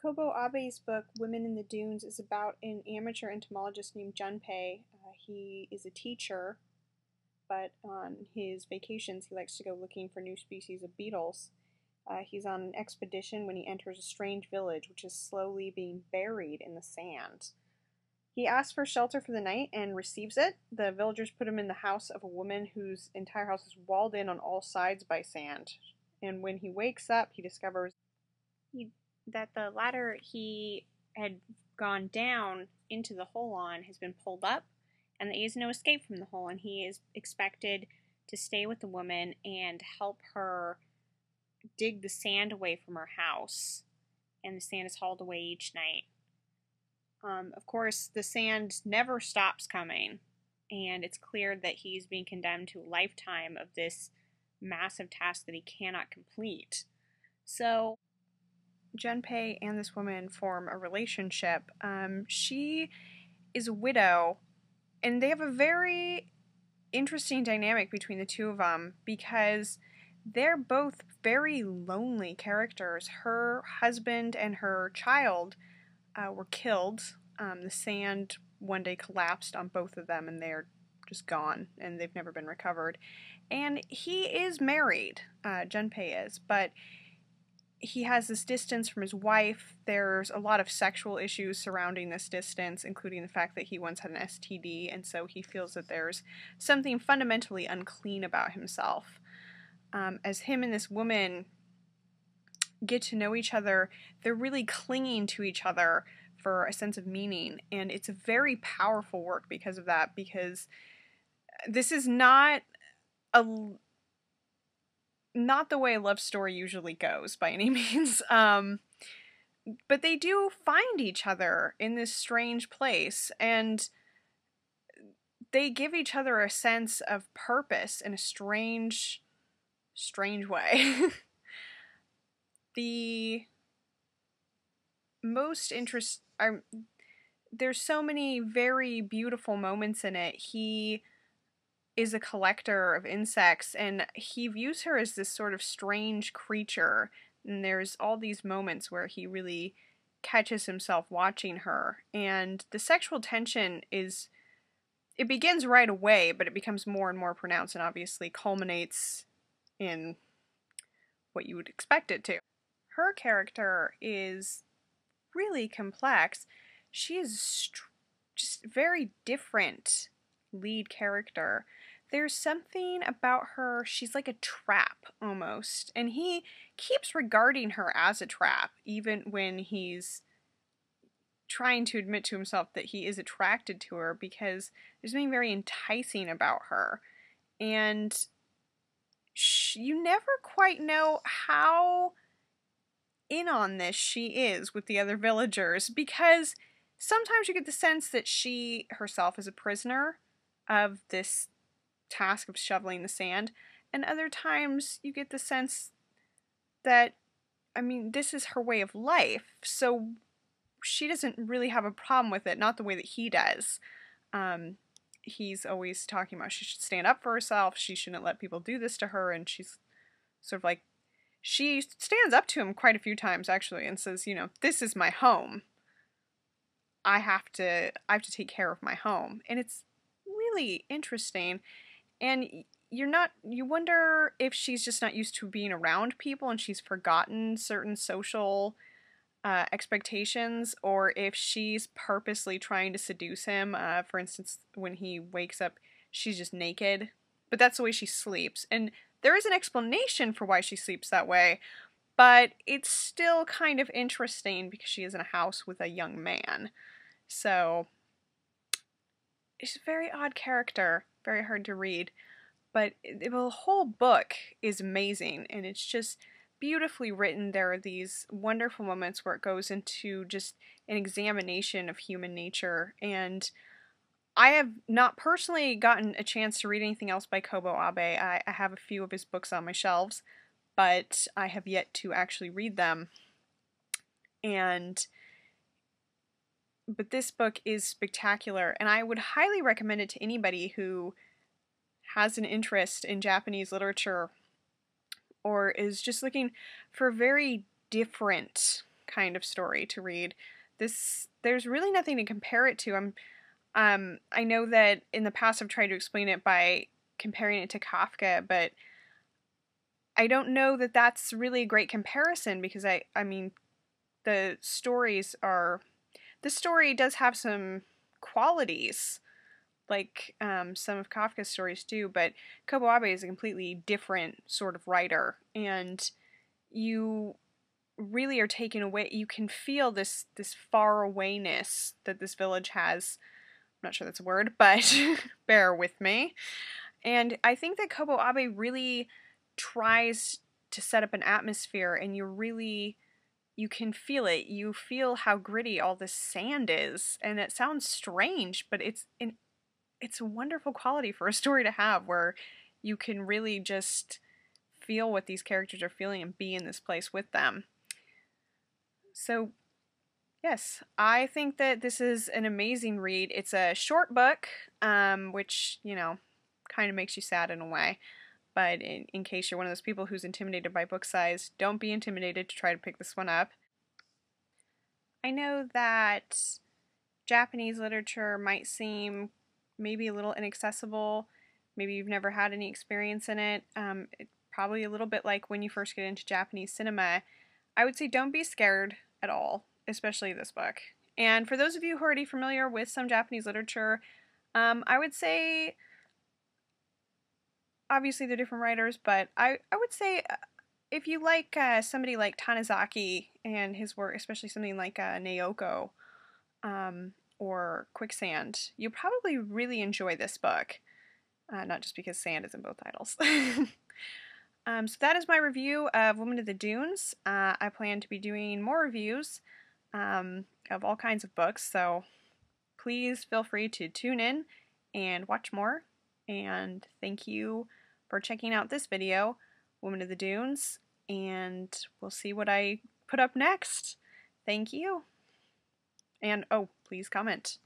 Kobo Abe's book, Women in the Dunes, is about an amateur entomologist named Junpei. He is a teacher, but on his vacations, he likes to go looking for new species of beetles. He's on an expedition when he enters a strange village, which is slowly being buried in the sand. He asks for shelter for the night and receives it. The villagers put him in the house of a woman whose entire house is walled in on all sides by sand. And when he wakes up, he discovers he, that the ladder he had gone down into the hole on has been pulled up, and that he has no escape from the hole, and he is expected to stay with the woman and help her dig the sand away from her house, and the sand is hauled away each night. Of course, the sand never stops coming, and it's clear that he's being condemned to a lifetime of this massive task that he cannot complete. So Junpei and this woman form a relationship. She is a widow, and they have a very interesting dynamic between the two of them because they're both very lonely characters. Her husband and her child were killed. The sand one day collapsed on both of them, and they're just gone, and they've never been recovered. And he is married, Junpei is, but he has this distance from his wife. There's a lot of sexual issues surrounding this distance, including the fact that he once had an STD, and so he feels that there's something fundamentally unclean about himself. As him and this woman get to know each other, they're really clinging to each other for a sense of meaning, and it's a very powerful work because of that, because this is not the way a love story usually goes by any means. But they do find each other in this strange place, and they give each other a sense of purpose in a strange way. The most there's so many very beautiful moments in it. He is a collector of insects, and he views her as this sort of strange creature, and there's all these moments where he really catches himself watching her, and the sexual tension it begins right away, but it becomes more and more pronounced, and obviously culminates in what you would expect it to. Her character is really complex. She is just very different lead character. There's something about her, she's like a trap almost, and he keeps regarding her as a trap, even when he's trying to admit to himself that he is attracted to her, because there's something very enticing about her, and you never quite know how in on this she is with the other villagers, because sometimes you get the sense that she herself is a prisoner of this task of shoveling the sand, and other times you get the sense that, I mean, this is her way of life, so she doesn't really have a problem with it, not the way that he does. He's always talking about she should stand up for herself, she shouldn't let people do this to her, and she's sort of like, she stands up to him quite a few times actually and says, you know, this is my home. I have to take care of my home. And it's really interesting. And you wonder if she's just not used to being around people and she's forgotten certain social expectations, or if she's purposely trying to seduce him. For instance, when he wakes up, she's just naked, but that's the way she sleeps. And there is an explanation for why she sleeps that way, but it's still kind of interesting because she is in a house with a young man. So she's a very odd character, very hard to read, but the whole book is amazing, and it's just beautifully written. There are these wonderful moments where it goes into just an examination of human nature, and I have not personally gotten a chance to read anything else by Kobo Abe. I have a few of his books on my shelves, but I have yet to actually read them. But this book is spectacular, and I would highly recommend it to anybody who has an interest in Japanese literature or is just looking for very different kind of story to read. There's really nothing to compare it to. I know that in the past I've tried to explain it by comparing it to Kafka, but I don't know that that's really a great comparison because I mean, the stories are, the story does have some qualities like some of Kafka's stories do, but Kobo Abe is a completely different sort of writer, and you really are taken away. You can feel this far awayness that this village has. I'm not sure that's a word, but bear with me. And I think that Kobo Abe really tries to set up an atmosphere, and you can feel it. You feel how gritty all this sand is, and it sounds strange, but it's a wonderful quality for a story to have, where you can really just feel what these characters are feeling and be in this place with them. So yes, I think that this is an amazing read. It's a short book, which, you know, kind of makes you sad in a way. But in case you're one of those people who's intimidated by book size, don't be intimidated to try to pick this one up. I know that Japanese literature might seem maybe a little inaccessible. Maybe you've never had any experience in it. It's probably a little bit like when you first get into Japanese cinema. I would say don't be scared at all, especially this book. And for those of you who are already familiar with some Japanese literature, I would say, obviously they're different writers, but I would say if you like somebody like Tanizaki and his work, especially something like Naoko or Quicksand, you'll probably really enjoy this book. Not just because sand is in both titles. So that is my review of Woman of the Dunes. I plan to be doing more reviews of all kinds of books, so please feel free to tune in and watch more. And thank you for checking out this video, Woman of the Dunes, and we'll see what I put up next. Thank you. And oh, please comment.